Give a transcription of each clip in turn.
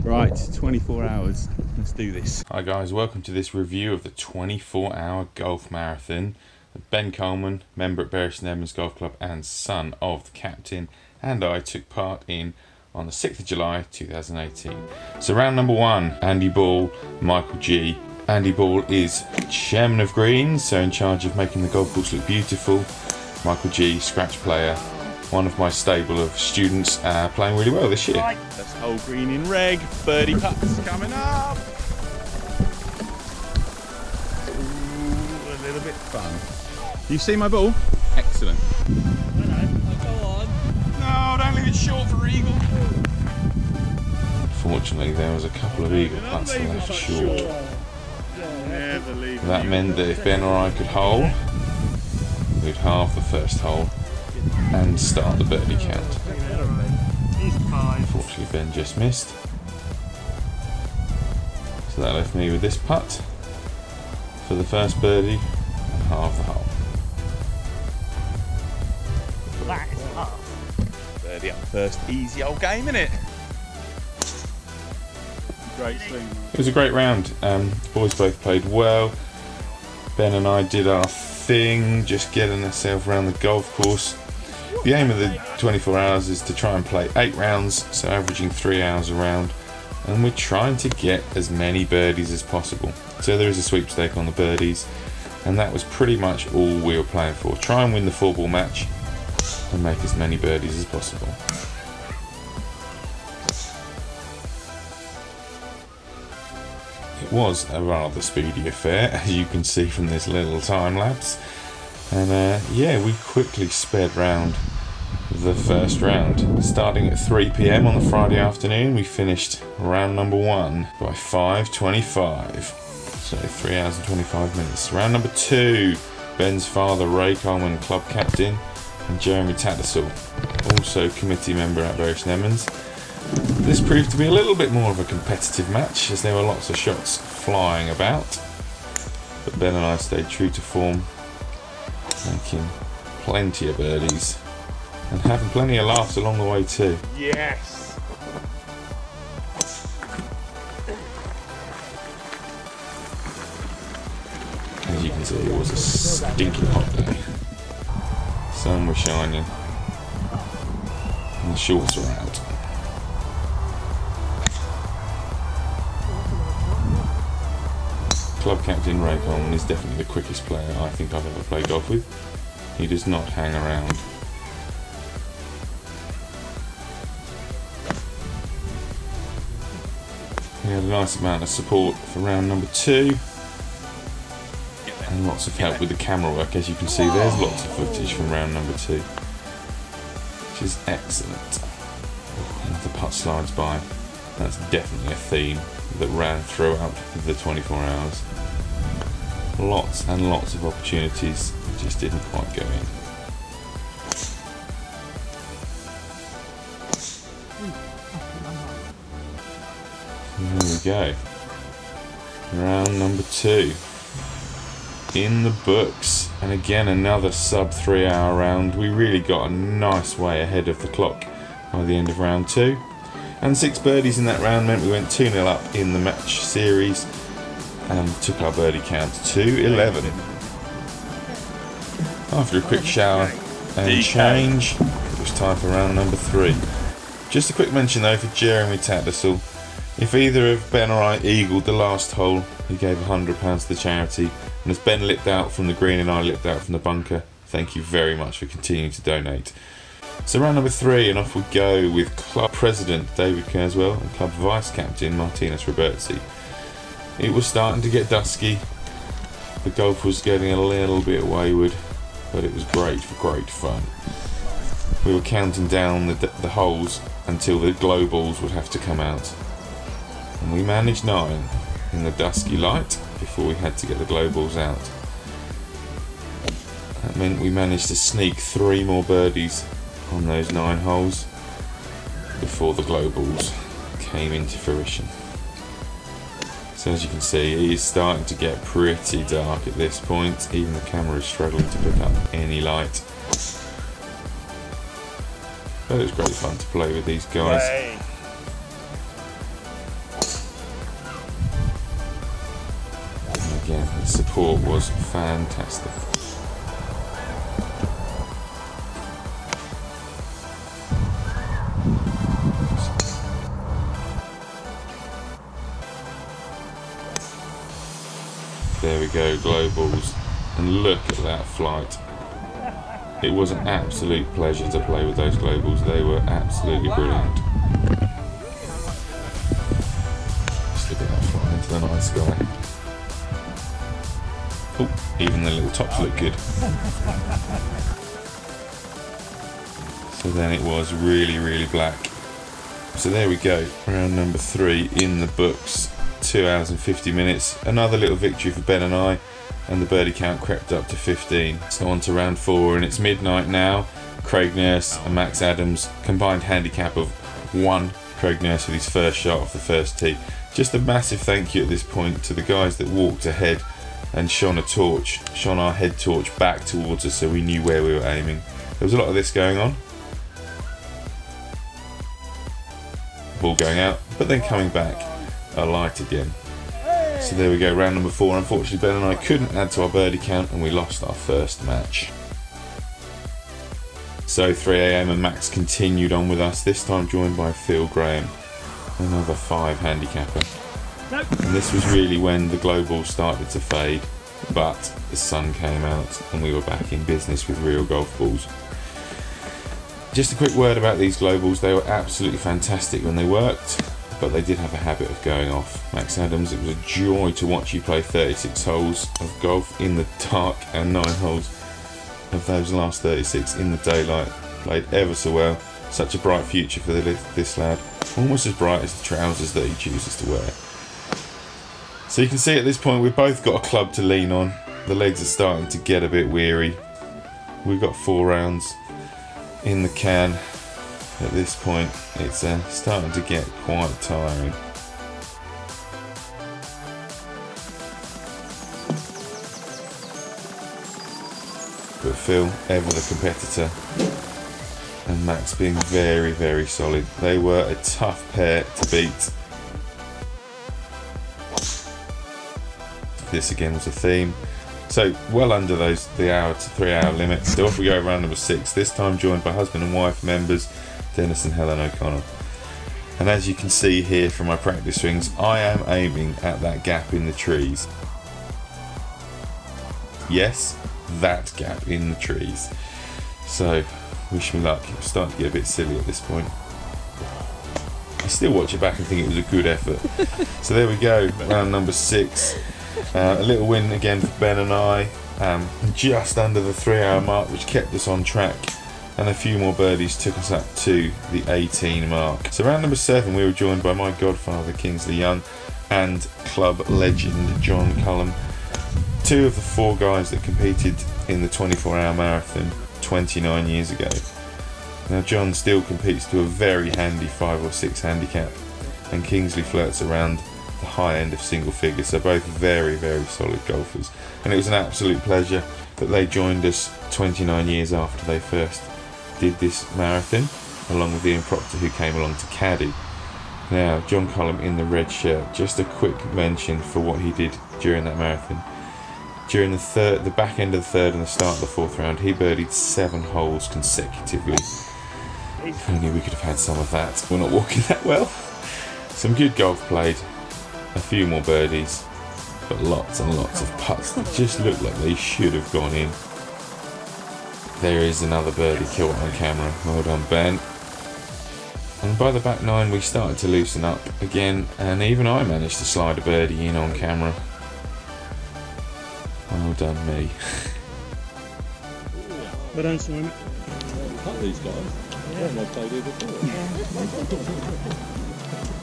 Right, 24 hours. Let's do this. Hi guys, welcome to this review of the 24-hour golf marathon that Ben Coleman, member at Bury St Edmunds Golf Club and son of the captain, and I took part in on the 6th of July 2018. So round number one, Andy Ball, Michael G. Andy Ball is chairman of greens, so in charge of making the golf course look beautiful. Michael G, scratch player, one of my stable of students, playing really well this year. Right, that's whole green in reg, birdie putts coming up. Ooh, a little bit fun. You see my ball? Excellent. Go on. No, don't leave it short for eagle. Fortunately, there was a couple of eagle putts that left short. Never leave That meant that if Ben or I could hole, we'd halve the first hole and start the birdie count. Unfortunately, Ben just missed. So that left me with this putt for the first birdie and halve the hole. That is tough. birdie up first, easy old game, innit? Great swing. It was a great round. The boys both played well. Ben and I did our thing, just getting ourselves around the golf course. The aim of the 24 hours is to try and play 8 rounds, so averaging 3 hours a round, and we're trying to get as many birdies as possible. So there is a sweepstake on the birdies, and that was pretty much all we were playing for. Try and win the 4-ball match and make as many birdies as possible. It was a rather speedy affair, as you can see from this little time lapse, and yeah, we quickly sped round the first round. Starting at 3 PM on the Friday afternoon, we finished round number 1 by 5:25, so 3 hours and 25 minutes. Round number 2, Ben's father Ray Coleman, club captain, and Jeremy Tattersall, also committee member at Bury St Edmunds. This proved to be a little bit more of a competitive match, as there were lots of shots flying about, but Ben and I stayed true to form, making plenty of birdies and having plenty of laughs along the way too. Yes! As you can see, it was a stinking hot day. Sun was shining and the shorts were out. Club captain Ray Coleman is definitely the quickest player I think I've ever played golf with. He does not hang around. We had a nice amount of support for round number 2 and lots of help with the camera work. As you can see, there's lots of footage from round number 2, which is excellent. And the putt slides by. That's definitely a theme that ran throughout the 24 hours. Lots and lots of opportunities just didn't quite go in. And there we go. Round number 2 in the books, and again another sub 3 hour round. We really got a nice way ahead of the clock by the end of round 2. And 6 birdies in that round meant we went 2-0 up in the match series and took our birdie count to 11. After a quick shower and change, it was time for round number 3. Just a quick mention though for Jeremy Tattersall. If either of Ben or I eagled the last hole, he gave £100 to the charity, and as Ben lipped out from the green and I lipped out from the bunker, thank you very much for continuing to donate. So round number 3, and off we go with club president David Kerswell and club vice captain Martinez Robertsi. It was starting to get dusky, the golf was getting a little bit wayward, but it was great fun. We were counting down the holes until the glow balls would have to come out, and we managed 9 in the dusky light before we had to get the glow balls out. That meant we managed to sneak 3 more birdies on those 9 holes before the glow balls came into fruition. So as you can see, it is starting to get pretty dark at this point. Even the camera is struggling to pick up any light. But it was great fun to play with these guys. Yay. again, the support was fantastic. There we go, glow balls, and look at that flight. It was an absolute pleasure to play with those glow balls. They were absolutely brilliant. Just look at that fly into the night sky. Oh, even the little tops look good. So then it was really, really black. So there we go, round number 3 in the books. 2 hours and 50 minutes. Another little victory for Ben and I, and the birdie count crept up to 15. So on to round 4, and it's midnight now. Craig Nurse and Max Adams, combined handicap of 1. Craig Nurse with his first shot off the first tee. Just a massive thank you at this point to the guys that walked ahead and shone our head torch back towards us so we knew where we were aiming. There was a lot of this going on. Ball going out, but then coming back. A light again. So there we go, round number 4. Unfortunately, Ben and I couldn't add to our birdie count and we lost our first match. So 3 AM and Max continued on with us, this time joined by Phil Graham, another 5 handicapper. And this was really when the glow ball started to fade, but the sun came out and we were back in business with real golf balls. Just a quick word about these glow balls. They were absolutely fantastic when they worked, but they did have a habit of going off. Max Adams, it was a joy to watch you play 36 holes of golf in the dark and 9 holes of those last 36 in the daylight. Played ever so well. Such a bright future for this lad. Almost as bright as the trousers that he chooses to wear. So you can see at this point we've both got a club to lean on. The legs are starting to get a bit weary. We've got 4 rounds in the can. At this point, it's starting to get quite tiring. But Phil, ever the competitor, and Max being very, very solid. They were a tough pair to beat. This again was a theme. So well under the 3 hour limit. So off we go, round number 6. This time joined by husband and wife members Dennis and Helen O'Connell. And as you can see here from my practice swings, I am aiming at that gap in the trees. Yes, that gap in the trees. So wish me luck. It's starting to get a bit silly at this point. I still watch it back and think it was a good effort. So there we go, round number 6. A little win again for Ben and I, just under the 3 hour mark, which kept us on track, and a few more birdies took us up to the 18 mark. So round number 7 we were joined by my godfather Kingsley Young and club legend John Cullum, 2 of the 4 guys that competed in the 24-hour marathon 29 years ago. Now John still competes to a very handy 5 or 6 handicap, and Kingsley flirts around the high end of single figures, so both very, very solid golfers. And it was an absolute pleasure that they joined us 29 years after they first did this marathon, along with Ian Proctor, who came along to caddy. Now John Cullum in the red shirt, just a quick mention for what he did during that marathon. During the back end of the 3rd and the start of the 4th round, he birdied 7 holes consecutively. If only we could have had some of that. We're not walking that well. Some good golf played, a few more birdies, but lots and lots of putts that just looked like they should have gone in. There is another birdie kill on camera. Well done, Ben. And by the back 9 we started to loosen up again, and even I managed to slide a birdie in on camera. Well done me. Well done, Simon. Cut these guys. Yeah, they've played here before.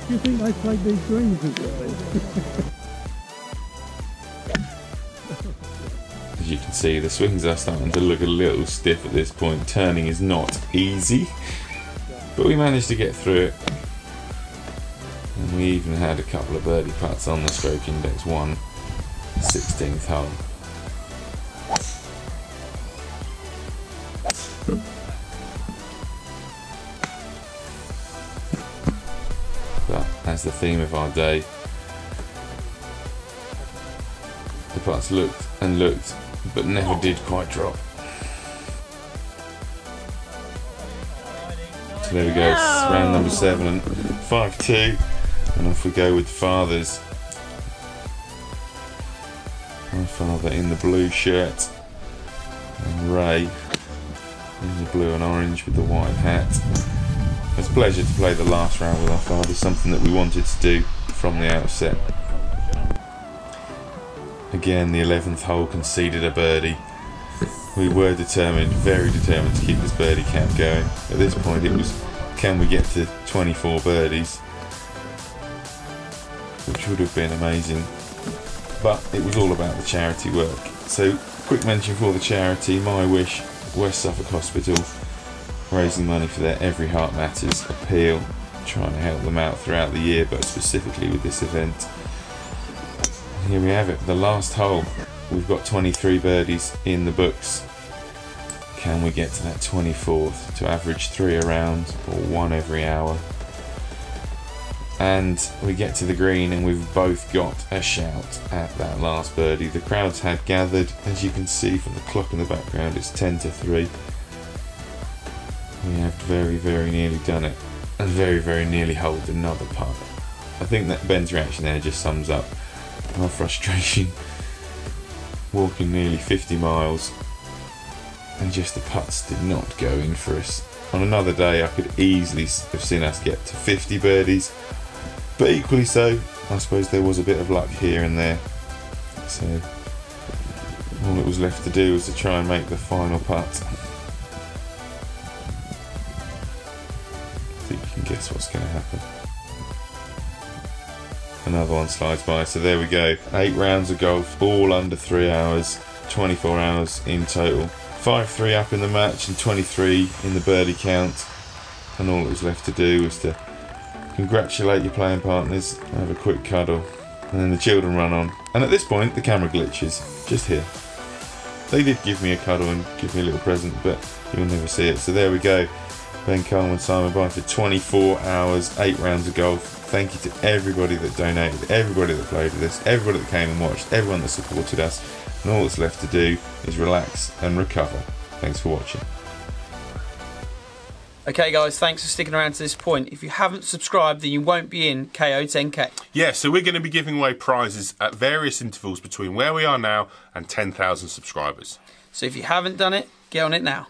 Do you think they played these greens before? As you can see, the swings are starting to look a little stiff at this point. Turning is not easy, but we managed to get through it. And we even had a couple of birdie putts on the stroke index 1, 16th hole. But as the theme of our day, the putts looked and looked, but never did quite drop. So there we go, it's round number 7 and 5-2, and off we go with the fathers. My father in the blue shirt, and Ray in the blue and orange with the white hat. It's a pleasure to play the last round with our fathers, something that we wanted to do from the outset. Again, the 11th hole conceded a birdie. We were determined, very determined to keep this birdie count going. At this point it was, can we get to 24 birdies? Which would have been amazing. But it was all about the charity work. So, quick mention for the charity, My Wish, West Suffolk Hospital, raising money for their Every Heart Matters appeal, trying to help them out throughout the year, but specifically with this event. Here we have it, the last hole. We've got 23 birdies in the books. Can we get to that 24th to average 3 a round or 1 every hour? And we get to the green and we've both got a shout at that last birdie. The crowds had gathered, as you can see from the clock in the background, it's 10-3. We have very, very nearly done it, and very, very nearly holed another putt. I think that Ben's reaction there just sums up our frustration. Walking nearly 50 miles and just the putts did not go in for us. On another day I could easily have seen us get to 50 birdies, but equally so, I suppose there was a bit of luck here and there. So all it was left to do was to try and make the final putt. I think you can guess what's going to happen. Another one slides by, so there we go. 8 rounds of golf, all under 3 hours, 24 hours in total. 5-3 up in the match and 23 in the birdie count. And all that was left to do was to congratulate your playing partners, have a quick cuddle, and then the children run on. And at this point, the camera glitches, just here. They did give me a cuddle and give me a little present, but you'll never see it. So there we go. Ben Coleman, Simon Byford, 24 hours, 8 rounds of golf. Thank you to everybody that donated, everybody that played with us, everybody that came and watched, everyone that supported us. And all that's left to do is relax and recover. Thanks for watching. Okay guys, thanks for sticking around to this point. If you haven't subscribed, then you won't be in KO 10K. Yeah, so we're going to be giving away prizes at various intervals between where we are now and 10,000 subscribers. So if you haven't done it, get on it now.